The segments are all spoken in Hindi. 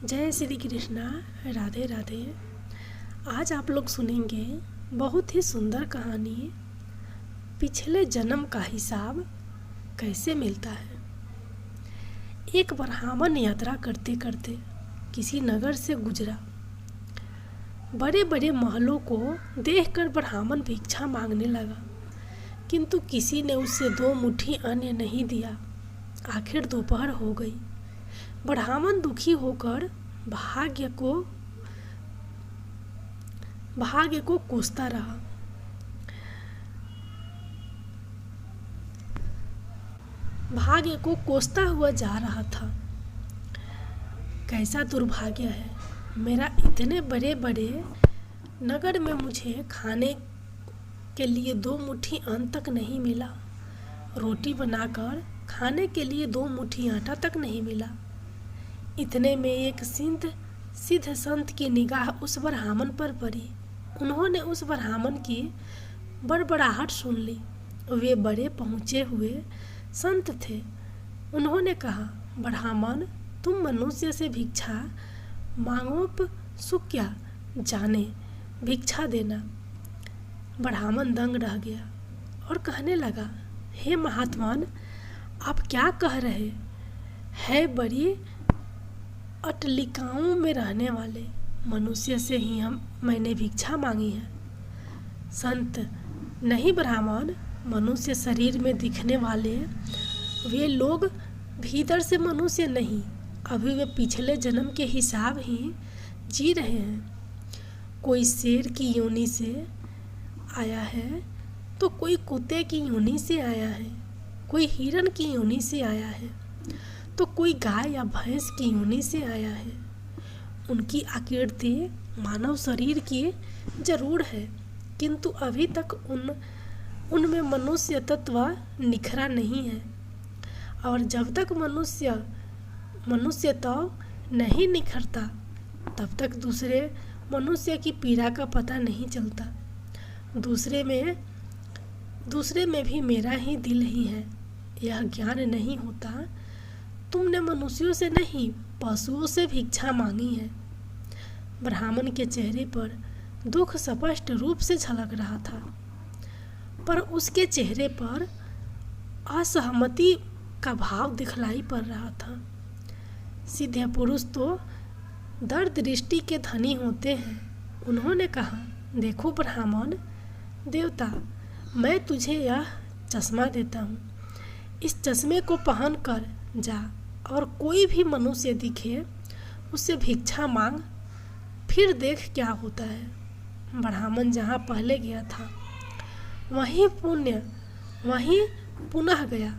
जय श्री कृष्णा। राधे राधे। आज आप लोग सुनेंगे बहुत ही सुंदर कहानी, पिछले जन्म का हिसाब कैसे मिलता है। एक ब्राह्मण यात्रा करते करते किसी नगर से गुजरा। बड़े बड़े महलों को देखकर ब्राह्मण भिक्षा मांगने लगा, किंतु किसी ने उसे 2 मुट्ठी अन्न नहीं दिया। आखिर दोपहर हो गई। ब्राह्मण दुखी होकर भाग्य को कोसता रहा। भाग्य को कोसता हुआ जा रहा था। कैसा दुर्भाग्य है, मेरा इतने बड़े बड़े नगर में मुझे खाने के लिए 2 मुट्ठी अन्न तक नहीं मिला। रोटी बनाकर खाने के लिए 2 मुट्ठी आटा तक नहीं मिला। इतने में एक सिद्ध संत की निगाह उस ब्राह्मण पर पड़ी। उन्होंने उस ब्राह्मण की बड़बड़ाहट सुन ली। वे बड़े पहुँचे हुए संत थे। उन्होंने कहा, ब्राह्मण, तुम मनुष्य से भिक्षा मांगोप सुख क्या जाने, भिक्षा देना। ब्राह्मण दंग रह गया और कहने लगा, हे महात्मान, आप क्या कह रहे हैं? बड़ी अटलिकाओं में रहने वाले मनुष्य से ही मैंने भिक्षा मांगी है। संत, नहीं ब्राह्मण, मनुष्य शरीर में दिखने वाले वे लोग भीतर से मनुष्य नहीं, अभी वे पिछले जन्म के हिसाब ही जी रहे हैं। कोई शेर की योनि से आया है तो कोई कुत्ते की योनि से आया है, कोई हिरण की योनि से आया है तो कोई गाय या भैंस की योनि से आया है। उनकी आकृति मानव शरीर की जरूर है, किंतु अभी तक उनमें मनुष्य तत्व निखरा नहीं है। और जब तक मनुष्य तो नहीं निखरता, तब तक दूसरे मनुष्य की पीड़ा का पता नहीं चलता। दूसरे में भी मेरा ही दिल ही है, यह ज्ञान नहीं होता। तुमने मनुष्यों से नहीं, पशुओं से भिक्षा मांगी है। ब्राह्मण के चेहरे पर दुख स्पष्ट रूप से झलक रहा था, पर उसके चेहरे पर असहमति का भाव दिखलाई पड़ रहा था। सिद्ध पुरुष तो दर्द दृष्टि के धनी होते हैं। उन्होंने कहा, देखो ब्राह्मण देवता, मैं तुझे यह चश्मा देता हूँ। इस चश्मे को पहन कर जा और कोई भी मनुष्य दिखे उससे भिक्षा मांग, फिर देख क्या होता है। ब्राह्मण जहाँ पहले गया था वहीं पुनः गया।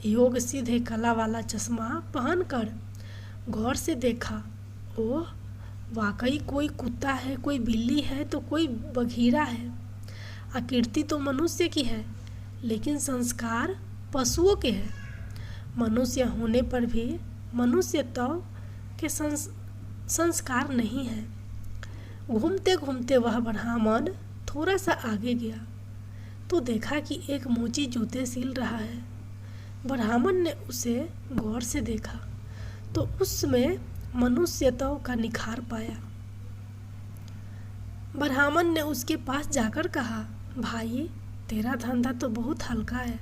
योग सिद्ध कला वाला चश्मा पहनकर गौर से देखा। ओह, वाकई कोई कुत्ता है, कोई बिल्ली है तो कोई बघीरा है। आकृति तो मनुष्य की है, लेकिन संस्कार पशुओं के हैं। मनुष्य होने पर भी मनुष्यत्व के संस्कार नहीं है। घूमते घूमते वह ब्राह्मण थोड़ा सा आगे गया तो देखा कि एक मोची जूते सिल रहा है। ब्राह्मण ने उसे गौर से देखा तो उसमें मनुष्यत्व का निखार पाया। ब्राह्मण ने उसके पास जाकर कहा, भाई, तेरा धंधा तो बहुत हल्का है,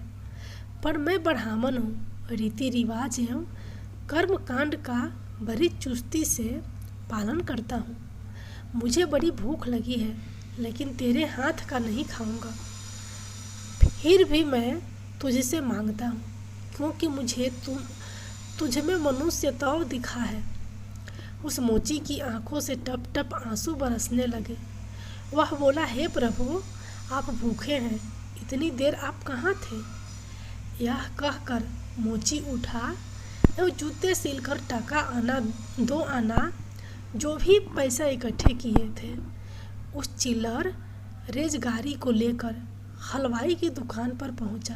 पर मैं ब्राह्मण हूँ। रीति रिवाज एवं कर्म कांड का बड़ी चुस्ती से पालन करता हूँ। मुझे बड़ी भूख लगी है, लेकिन तेरे हाथ का नहीं खाऊंगा। फिर भी मैं तुझसे मांगता हूँ, क्योंकि मुझे तुझ में मनुष्यत्व दिखा है। उस मोची की आंखों से टप टप आंसू बरसने लगे। वह बोला, हे प्रभु, आप भूखे हैं, इतनी देर आप कहाँ थे? यह कहकर मोची उठा एवं जूते सिलकर टका आना 2 आना जो भी पैसा इकट्ठे किए थे उस चिल्लर रेजगारी को लेकर हलवाई की दुकान पर पहुंचा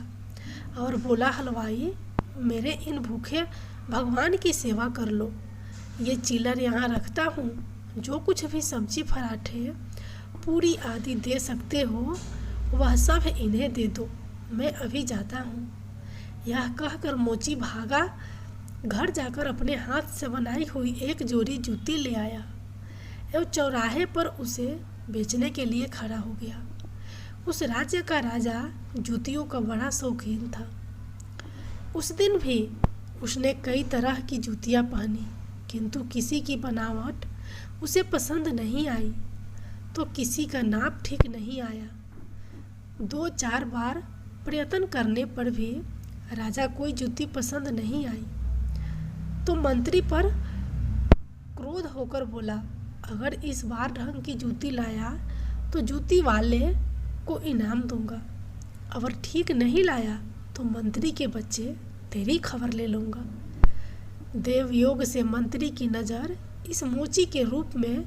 और बोला, हलवाई, मेरे इन भूखे भगवान की सेवा कर लो। ये चिल्लर यहाँ रखता हूँ, जो कुछ भी सब्जी पराठे पूरी आदि दे सकते हो वह सब इन्हें दे दो, मैं अभी जाता हूँ। यह कहकर मोची भागा घर जाकर अपने हाथ से बनाई हुई एक जोड़ी जूती ले आया एवं चौराहे पर उसे बेचने के लिए खड़ा हो गया। उस राज्य का राजा जूतियों का बड़ा शौकीन था। उस दिन भी उसने कई तरह की जूतियां पहनी, किंतु किसी की बनावट उसे पसंद नहीं आई तो किसी का नाप ठीक नहीं आया। 2-4 बार प्रयत्न करने पर भी राजा कोई जूती पसंद नहीं आई तो मंत्री पर क्रोध होकर बोला, अगर इस बार ढंग की जूती लाया तो जूती वाले को इनाम दूंगा, अगर ठीक नहीं लाया तो मंत्री के बच्चे तेरी खबर ले लूँगा। देवयोग से मंत्री की नज़र इस मोची के रूप में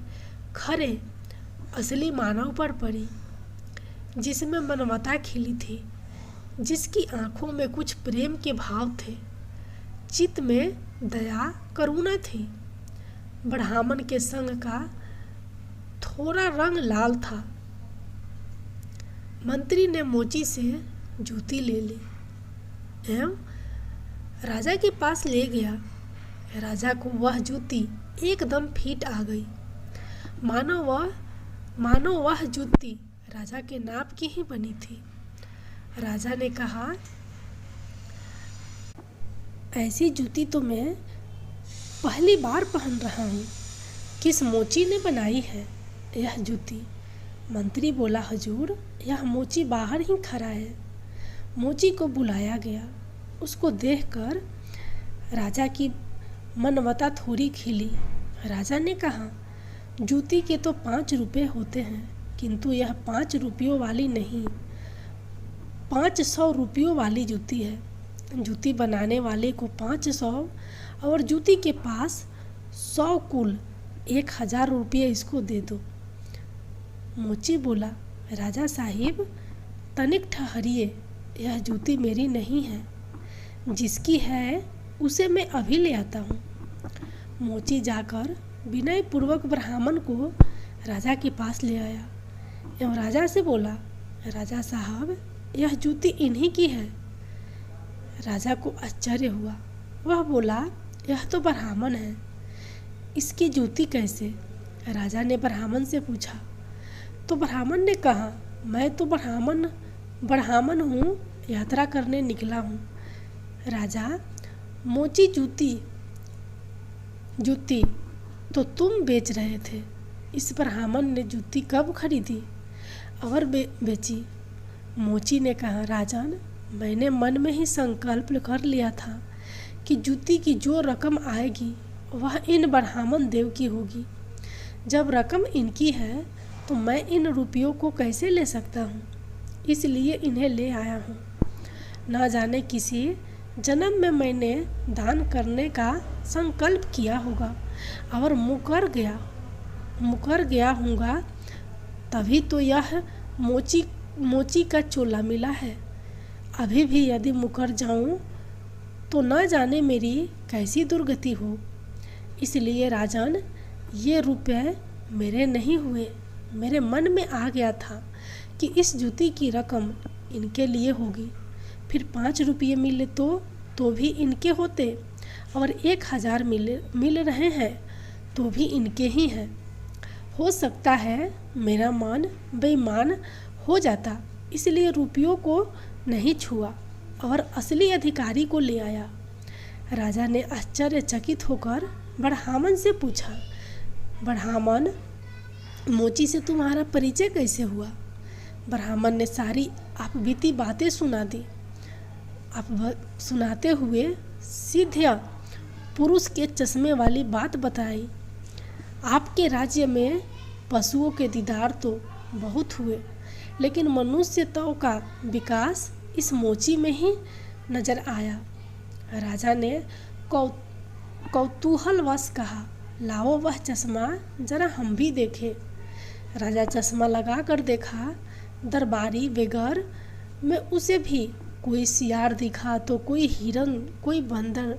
खरे असली मानव पर पड़ी, जिसमें मानवता खिली थी, जिसकी आंखों में कुछ प्रेम के भाव थे, चित्त में दया करुणा थी। ब्राह्मण के संग का थोड़ा रंग लाल था। मंत्री ने मोची से जूती ले ली एवं राजा के पास ले गया। राजा को वह जूती एकदम फिट आ गई, मानो वह जूती राजा के नाप की ही बनी थी। राजा ने कहा, ऐसी जूती तो मैं पहली बार पहन रहा हूँ, किस मोची ने बनाई है यह जूती? मंत्री बोला, हजूर, यह मोची बाहर ही खड़ा है। मोची को बुलाया गया। उसको देखकर राजा की मनवता थोड़ी खिली। राजा ने कहा, जूती के तो 5 रुपये होते हैं, किंतु यह 5 रुपयों वाली नहीं, 500 रुपयों वाली जूती है। जूती बनाने वाले को 500 और जूती के पास 100 कुल 1000 रुपये इसको दे दो। मोची बोला, राजा साहिब तनिक ठहरिए, यह जूती मेरी नहीं है, जिसकी है उसे मैं अभी ले आता हूँ। मोची जाकर विनय पूर्वक ब्राह्मण को राजा के पास ले आया एवं राजा से बोला, राजा साहब यह जूती इन्हीं की है। राजा को आश्चर्य हुआ। वह बोला, यह तो ब्राह्मण है, इसकी जूती कैसे? राजा ने ब्राह्मण से पूछा तो ब्राह्मण ने कहा, मैं तो ब्राह्मण हूँ, यात्रा करने निकला हूँ। राजा, मोची जूती तो तुम बेच रहे थे, इस ब्राह्मण ने जूती कब खरीदी और बेची? मोची ने कहा, राजन, मैंने मन में ही संकल्प कर लिया था कि जूती की जो रकम आएगी वह इन ब्राह्मण देव की होगी। जब रकम इनकी है तो मैं इन रुपयों को कैसे ले सकता हूँ, इसलिए इन्हें ले आया हूँ। ना जाने किसी जन्म में मैंने दान करने का संकल्प किया होगा और मुकर गया हूँगा, तभी तो यह मोची का चोला मिला है। अभी भी यदि मुकर जाऊं तो न जाने मेरी कैसी दुर्गति हो। इसलिए राजन, ये रुपए मेरे नहीं हुए, मेरे मन में आ गया था कि इस जूती की रकम इनके लिए होगी। फिर 5 रुपये मिले तो भी इनके होते, और 1000 मिल रहे हैं तो भी इनके ही हैं। हो सकता है मेरा मन बेईमान हो जाता, इसलिए रुपयों को नहीं छुआ और असली अधिकारी को ले आया। राजा ने आश्चर्यचकित होकर ब्राह्मण से पूछा, ब्राह्मण, मोची से तुम्हारा परिचय कैसे हुआ? ब्राह्मण ने सारी आप बीती बातें सुना दी। आप सुनाते हुए सिद्ध पुरुष के चश्मे वाली बात बताई। आपके राज्य में पशुओं के दीदार तो बहुत हुए, लेकिन मनुष्यत्व का विकास इस मोची में ही नजर आया। राजा ने कौतूहलवश कहा, लाओ वह चश्मा जरा हम भी देखें। राजा चश्मा लगा कर देखा। दरबारी बेगर में उसे भी कोई सियार दिखा, तो कोई हिरन, कोई बंदर,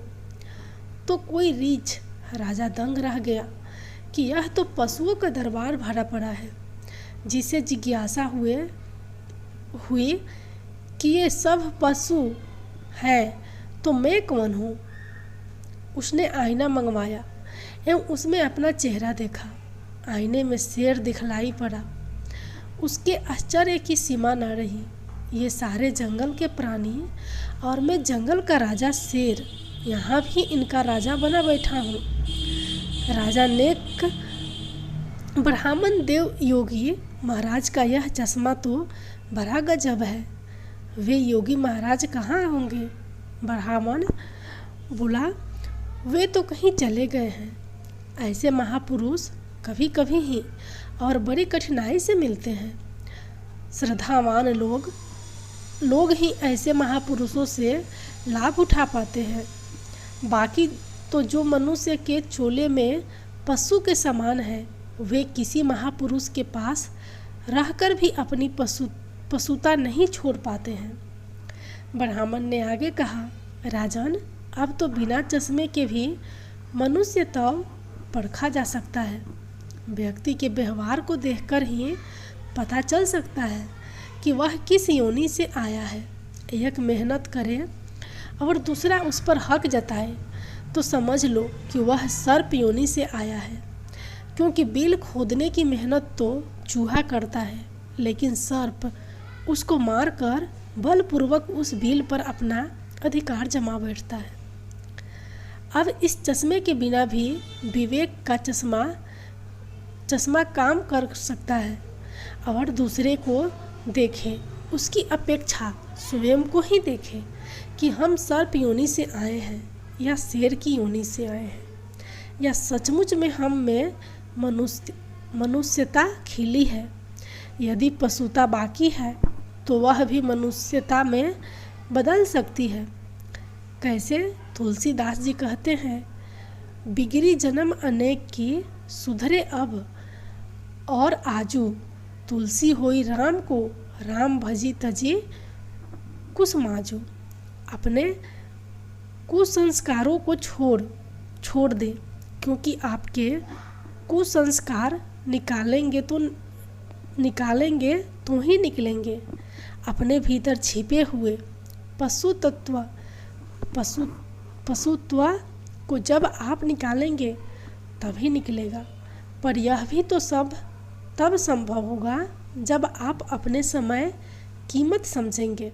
तो कोई रीछ। राजा दंग रह गया कि यह तो पशुओं का दरबार भरा पड़ा है। जिसे जिज्ञासा हुई कि ये सब पशु हैं तो मैं कौन हूँ? उसने आईना मंगवाया एवं उसमें अपना चेहरा देखा। आईने में शेर दिखलाई पड़ा। उसके आश्चर्य की सीमा न रही। ये सारे जंगल के प्राणी और मैं जंगल का राजा शेर, यहाँ भी इनका राजा बना बैठा हूँ। राजा नेक ब्राह्मण देव योगी महाराज का यह चश्मा तो बड़ा गजब है। वे योगी महाराज कहाँ होंगे? ब्राह्मण बोला, वे तो कहीं चले गए हैं। ऐसे महापुरुष कभी कभी ही और बड़ी कठिनाई से मिलते हैं। श्रद्धावान लोग ही ऐसे महापुरुषों से लाभ उठा पाते हैं। बाकी तो जो मनुष्य के चोले में पशु के समान है, वे किसी महापुरुष के पास रहकर भी अपनी पशुता नहीं छोड़ पाते हैं। ब्राह्मण ने आगे कहा, राजन, अब तो बिना चश्मे के भी मनुष्य तो परखा जा सकता है। व्यक्ति के व्यवहार को देखकर ही पता चल सकता है कि वह किस योनि से आया है। एक मेहनत करे और दूसरा उस पर हक जताए तो समझ लो कि वह सर्प योनि से आया है, क्योंकि बिल खोदने की मेहनत तो चूहा करता है, लेकिन सर्प उसको मारकर बलपूर्वक उस बिल पर अपना अधिकार जमा बैठता है। अब इस चश्मे के बिना भी विवेक का चश्मा काम कर सकता है और दूसरे को देखे उसकी अपेक्षा स्वयं को ही देखे कि हम सर्प योनि से आए हैं या शेर की योनि से आए हैं, या सचमुच में हम में मनुष्यता खिली है। यदि पशुता बाकी है तो वह भी मनुष्यता में बदल सकती है। कैसे? तुलसीदास जी कहते हैं, बिगड़ी जन्म अनेक की, सुधरे अब और आजू। तुलसी होई राम को, राम भजी तजी कुसमाजू। अपने कुसंस्कारों को छोड़ दे, क्योंकि आपके कुसंस्कार निकालेंगे तो ही निकलेंगे। अपने भीतर छिपे हुए पशुत्व को जब आप निकालेंगे तभी निकलेगा। पर यह भी तो सब तब संभव होगा जब आप अपने समय कीमत समझेंगे।